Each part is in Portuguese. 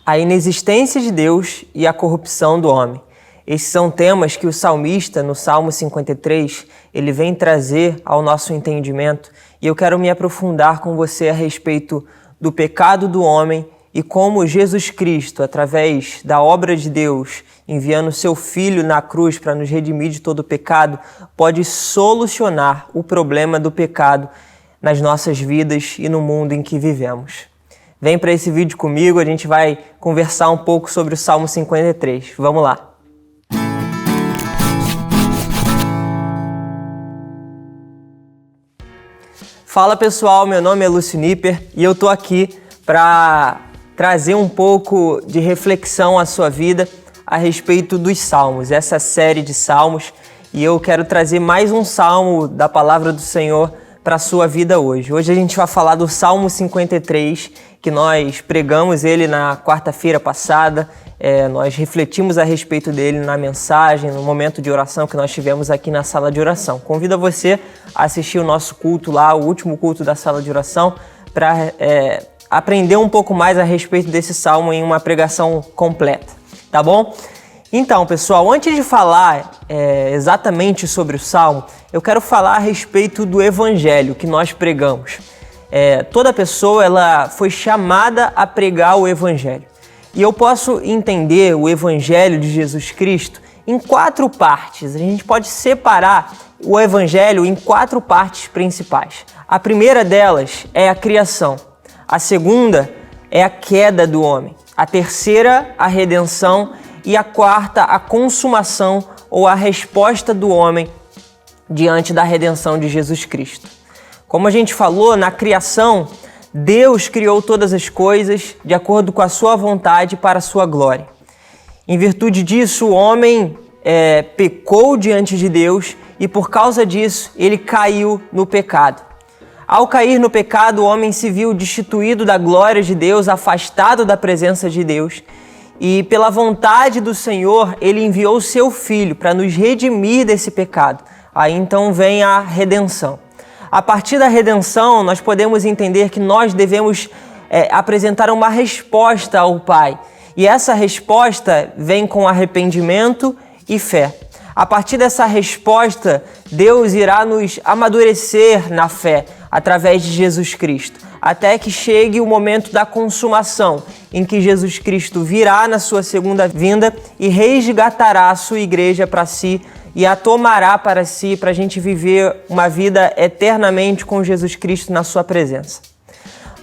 a inexistência de Deus e a corrupção do homem. Esses são temas que o salmista, no Salmo 53, ele vem trazer ao nosso entendimento, e eu quero me aprofundar com você a respeito do pecado do homem e como Jesus Cristo, através da obra de Deus, enviando seu Filho na cruz para nos redimir de todo o pecado, pode solucionar o problema do pecado nas nossas vidas e no mundo em que vivemos. Vem para esse vídeo comigo, a gente vai conversar um pouco sobre o Salmo 53. Vamos lá! Fala pessoal, meu nome é Lúcio Nipper e eu tô aqui para trazer um pouco de reflexão à sua vida a respeito dos Salmos, essa série de Salmos, e eu quero trazer mais um Salmo da Palavra do Senhor para a sua vida hoje. Hoje a gente vai falar do Salmo 53, que nós pregamos ele na quarta-feira passada, nós refletimos a respeito dele na mensagem, no momento de oração que nós tivemos aqui na sala de oração. Convido você a assistir o nosso culto lá, o último culto da sala de oração, para aprender um pouco mais a respeito desse Salmo em uma pregação completa, tá bom? Então, pessoal, antes de falar exatamente sobre o Salmo, eu quero falar a respeito do Evangelho que nós pregamos. Toda pessoa ela foi chamada a pregar o Evangelho. E eu posso entender o Evangelho de Jesus Cristo em 4 partes. A gente pode separar o Evangelho em 4 partes principais. A primeira delas é a criação. A segunda é a queda do homem. A terceira, a redenção. E a quarta, a consumação ou a resposta do homem diante da redenção de Jesus Cristo. Como a gente falou, na criação, Deus criou todas as coisas de acordo com a sua vontade para a sua glória. Em virtude disso, o homem pecou diante de Deus e por causa disso, ele caiu no pecado. Ao cair no pecado, o homem se viu destituído da glória de Deus, afastado da presença de Deus. E pela vontade do Senhor, ele enviou o seu Filho para nos redimir desse pecado. Aí então vem a redenção. A partir da redenção, nós podemos entender que nós devemos apresentar uma resposta ao Pai. E essa resposta vem com arrependimento e fé. A partir dessa resposta, Deus irá nos amadurecer na fé através de Jesus Cristo, até que chegue o momento da consumação, em que Jesus Cristo virá na sua segunda vinda e resgatará a sua igreja para si e a tomará para si, para a gente viver uma vida eternamente com Jesus Cristo na sua presença.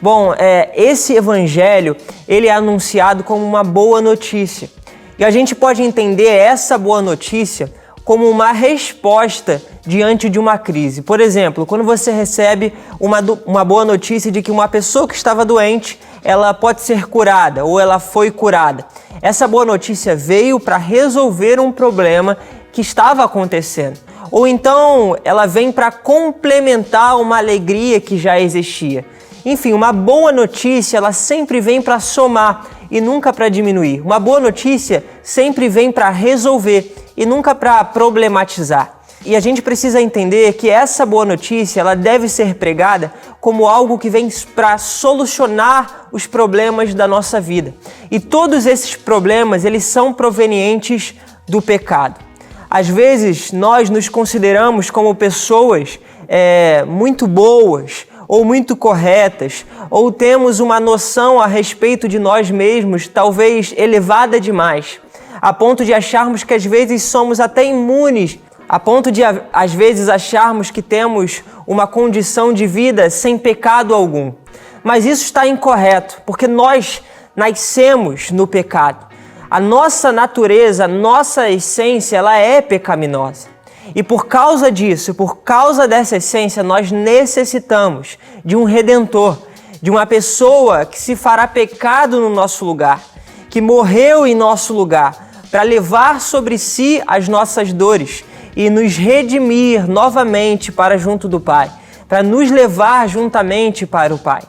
Bom, esse evangelho, ele é anunciado como uma boa notícia. E a gente pode entender essa boa notícia como uma resposta diante de uma crise. Por exemplo, quando você recebe uma boa notícia de que uma pessoa que estava doente, ela pode ser curada ou ela foi curada. Essa boa notícia veio para resolver um problema que estava acontecendo. Ou então ela vem para complementar uma alegria que já existia. Enfim, uma boa notícia, ela sempre vem para somar e nunca para diminuir. Uma boa notícia sempre vem para resolver e nunca para problematizar. E a gente precisa entender que essa boa notícia, ela deve ser pregada como algo que vem para solucionar os problemas da nossa vida. E todos esses problemas, eles são provenientes do pecado. Às vezes, nós nos consideramos como pessoas muito boas, ou muito corretas, ou temos uma noção a respeito de nós mesmos, talvez elevada demais, a ponto de acharmos que às vezes somos até imunes, a ponto de às vezes acharmos que temos uma condição de vida sem pecado algum. Mas isso está incorreto, porque nós nascemos no pecado. A nossa natureza, a nossa essência, ela é pecaminosa. E por causa disso, por causa dessa essência, nós necessitamos de um Redentor, de uma pessoa que se fará pecado no nosso lugar, que morreu em nosso lugar, para levar sobre si as nossas dores e nos redimir novamente para junto do Pai, para nos levar juntamente para o Pai.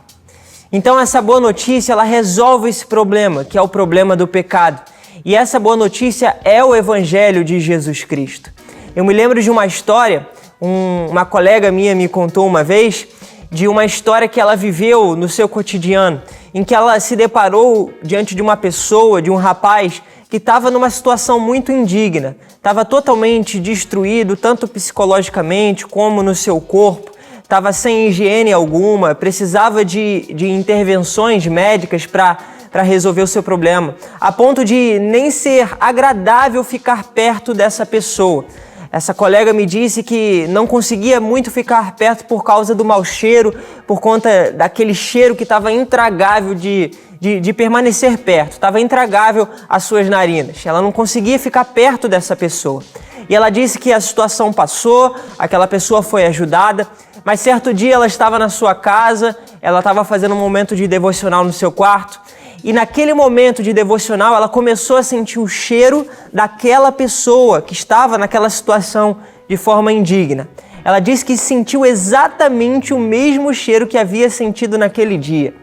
Então essa boa notícia, ela resolve esse problema, que é o problema do pecado. E essa boa notícia é o Evangelho de Jesus Cristo. Eu me lembro de uma história, uma colega minha me contou uma vez, de uma história que ela viveu no seu cotidiano, em que ela se deparou diante de uma pessoa, de um rapaz, que estava numa situação muito indigna, estava totalmente destruído, tanto psicologicamente como no seu corpo, estava sem higiene alguma, precisava de intervenções médicas para resolver o seu problema, a ponto de nem ser agradável ficar perto dessa pessoa. Essa colega me disse que não conseguia muito ficar perto por causa do mau cheiro, por conta daquele cheiro que estava intragável de permanecer perto, estava intragável às suas narinas. Ela não conseguia ficar perto dessa pessoa. E ela disse que a situação passou, aquela pessoa foi ajudada, mas certo dia ela estava na sua casa, ela estava fazendo um momento de devocional no seu quarto, e naquele momento de devocional ela começou a sentir o cheiro daquela pessoa que estava naquela situação de forma indigna. Ela disse que sentiu exatamente o mesmo cheiro que havia sentido naquele dia.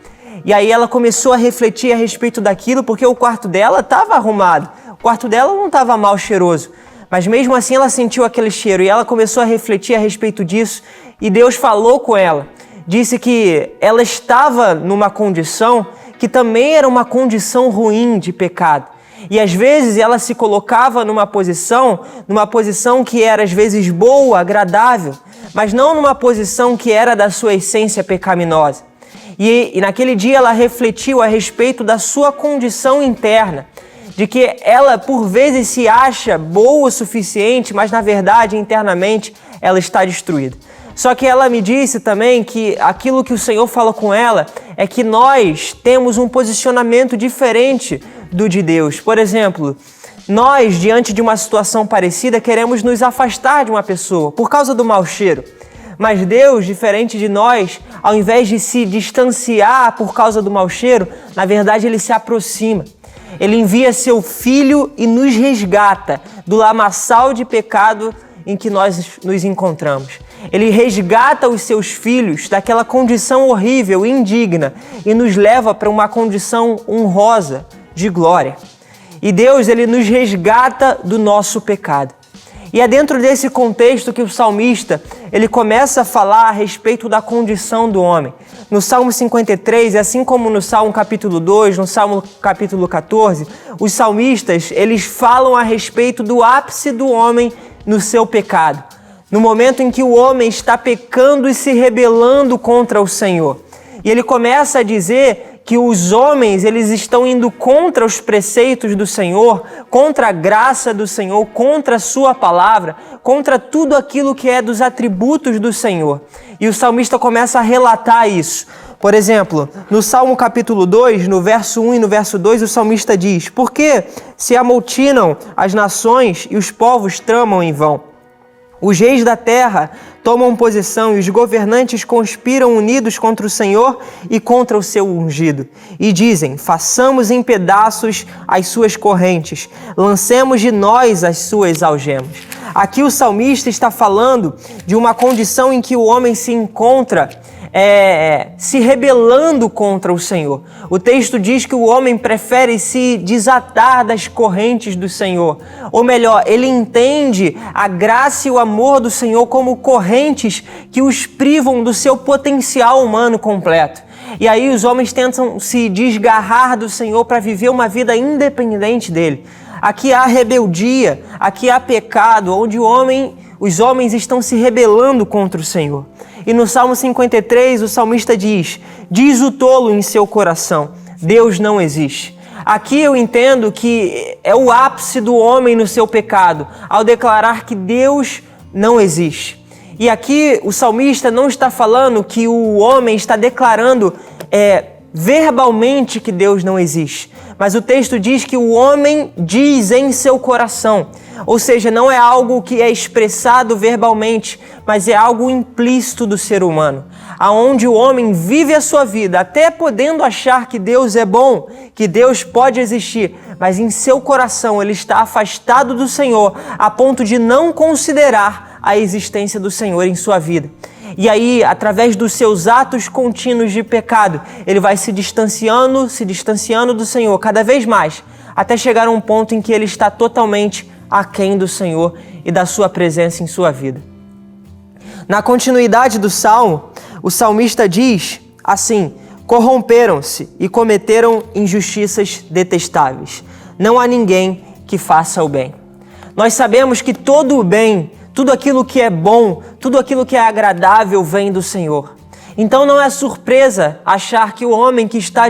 E aí ela começou a refletir a respeito daquilo, porque o quarto dela estava arrumado, o quarto dela não estava mal cheiroso, mas mesmo assim ela sentiu aquele cheiro e ela começou a refletir a respeito disso e Deus falou com ela. Disse que ela estava numa condição que também era uma condição ruim de pecado. E às vezes ela se colocava numa posição que era às vezes boa, agradável, mas não numa posição que era da sua essência pecaminosa. E naquele dia ela refletiu a respeito da sua condição interna, de que ela por vezes se acha boa o suficiente, mas na verdade internamente ela está destruída. Só que ela me disse também que aquilo que o Senhor fala com ela é que nós temos um posicionamento diferente do de Deus. Por exemplo, nós, diante de uma situação parecida, queremos nos afastar de uma pessoa por causa do mau cheiro. Mas Deus, diferente de nós, ao invés de se distanciar por causa do mau cheiro, na verdade Ele se aproxima. Ele envia seu Filho e nos resgata do lamaçal de pecado em que nós nos encontramos. Ele resgata os seus filhos daquela condição horrível e indigna e nos leva para uma condição honrosa de glória. E Deus, Ele nos resgata do nosso pecado. E é dentro desse contexto que o salmista, ele começa a falar a respeito da condição do homem. No Salmo 53, assim como no Salmo capítulo 2, no Salmo capítulo 14, os salmistas, eles falam a respeito do ápice do homem no seu pecado. No momento em que o homem está pecando e se rebelando contra o Senhor. E ele começa a dizer que os homens, eles estão indo contra os preceitos do Senhor, contra a graça do Senhor, contra a sua palavra, contra tudo aquilo que é dos atributos do Senhor. E o salmista começa a relatar isso. Por exemplo, no Salmo capítulo 2, no verso 1 e no verso 2, o salmista diz: "Por que se amotinam as nações e os povos tramam em vão? Os reis da terra tomam posição e os governantes conspiram unidos contra o Senhor e contra o seu ungido. E dizem: façamos em pedaços as suas correntes, lancemos de nós as suas algemas." Aqui o salmista está falando de uma condição em que o homem se encontra se rebelando contra o Senhor. O texto diz que o homem prefere se desatar das correntes do Senhor. Ou melhor, ele entende a graça e o amor do Senhor como correntes que os privam do seu potencial humano completo. E aí os homens tentam se desgarrar do Senhor para viver uma vida independente dele. Aqui há rebeldia, aqui há pecado, onde os homens estão se rebelando contra o Senhor. E no Salmo 53, o salmista diz: "Diz o tolo em seu coração, Deus não existe." Aqui eu entendo que é o ápice do homem no seu pecado, ao declarar que Deus não existe. E aqui o salmista não está falando que o homem está declarando verbalmente que Deus não existe. Mas o texto diz que o homem diz em seu coração. Ou seja, não é algo que é expressado verbalmente, mas é algo implícito do ser humano. Aonde o homem vive a sua vida, até podendo achar que Deus é bom, que Deus pode existir, mas em seu coração ele está afastado do Senhor, a ponto de não considerar a existência do Senhor em sua vida. E aí, através dos seus atos contínuos de pecado, ele vai se distanciando do Senhor cada vez mais, até chegar a um ponto em que ele está totalmente aquém do Senhor e da sua presença em sua vida. Na continuidade do Salmo, o salmista diz assim: corromperam-se e cometeram injustiças detestáveis. Não há ninguém que faça o bem. Nós sabemos que todo o bem, tudo aquilo que é bom, tudo aquilo que é agradável vem do Senhor. Então não é surpresa achar que o homem que está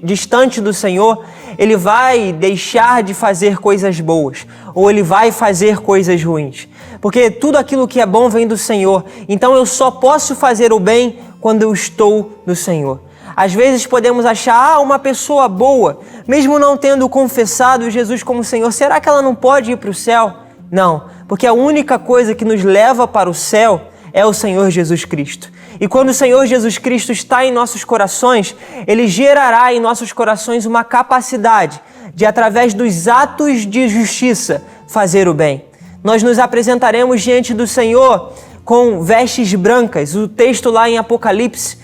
distante do Senhor, ele vai deixar de fazer coisas boas, ou ele vai fazer coisas ruins. Porque tudo aquilo que é bom vem do Senhor. Então eu só posso fazer o bem quando eu estou no Senhor. Às vezes podemos achar, uma pessoa boa, mesmo não tendo confessado Jesus como Senhor, será que ela não pode ir para o céu? Não, porque a única coisa que nos leva para o céu é o Senhor Jesus Cristo. E quando o Senhor Jesus Cristo está em nossos corações, Ele gerará em nossos corações uma capacidade de, através dos atos de justiça, fazer o bem. Nós nos apresentaremos diante do Senhor com vestes brancas. O texto lá em Apocalipse,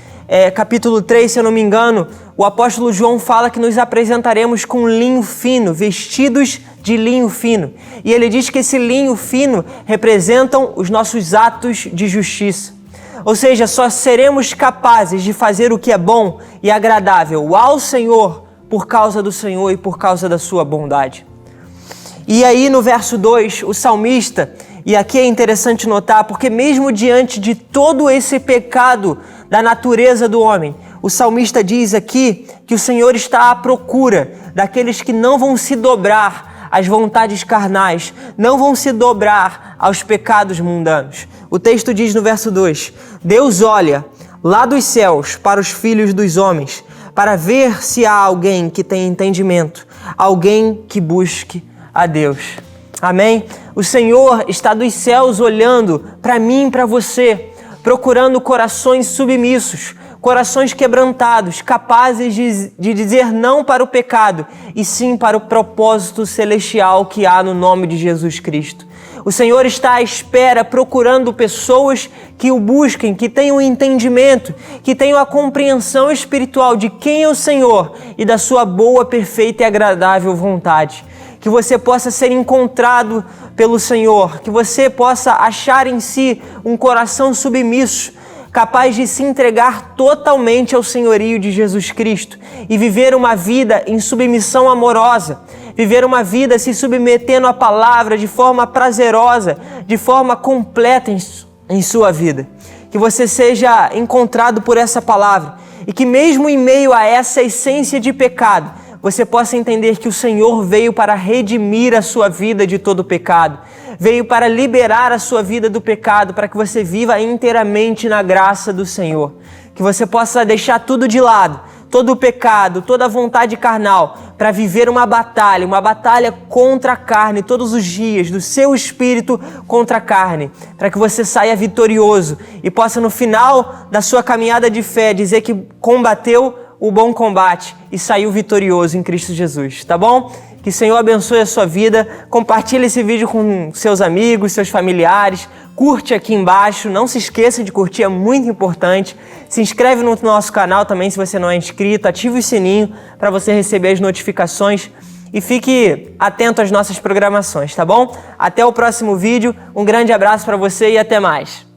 capítulo 3, se eu não me engano, o apóstolo João fala que nos apresentaremos com linho fino, vestidos de linho fino. E ele diz que esse linho fino representam os nossos atos de justiça. Ou seja, só seremos capazes de fazer o que é bom e agradável ao Senhor por causa do Senhor e por causa da sua bondade. E aí no verso 2, o salmista, e aqui é interessante notar, porque mesmo diante de todo esse pecado da natureza do homem, o salmista diz aqui que o Senhor está à procura daqueles que não vão se dobrar às vontades carnais, não vão se dobrar aos pecados mundanos. O texto diz no verso 2, Deus olha lá dos céus para os filhos dos homens, para ver se há alguém que tenha entendimento, alguém que busque a Deus. Amém? O Senhor está dos céus olhando para mim e para você, procurando corações submissos, corações quebrantados, capazes de dizer não para o pecado e sim para o propósito celestial que há no nome de Jesus Cristo. O Senhor está à espera, procurando pessoas que o busquem, que tenham entendimento, que tenham a compreensão espiritual de quem é o Senhor e da sua boa, perfeita e agradável vontade. Que você possa ser encontrado pelo Senhor, que você possa achar em si um coração submisso, capaz de se entregar totalmente ao senhorio de Jesus Cristo e viver uma vida em submissão amorosa, viver uma vida se submetendo à palavra de forma prazerosa, de forma completa em sua vida. Que você seja encontrado por essa palavra e que mesmo em meio a essa essência de pecado, você possa entender que o Senhor veio para redimir a sua vida de todo pecado, veio para liberar a sua vida do pecado, para que você viva inteiramente na graça do Senhor. Que você possa deixar tudo de lado, todo o pecado, toda a vontade carnal, para viver uma batalha contra a carne todos os dias, do seu espírito contra a carne, para que você saia vitorioso e possa no final da sua caminhada de fé dizer que combateu o bom combate e saiu vitorioso em Cristo Jesus, tá bom? Que o Senhor abençoe a sua vida, compartilhe esse vídeo com seus amigos, seus familiares, curte aqui embaixo, não se esqueça de curtir, é muito importante. Se inscreve no nosso canal também se você não é inscrito, ative o sininho para você receber as notificações e fique atento às nossas programações, tá bom? Até o próximo vídeo, um grande abraço para você e até mais!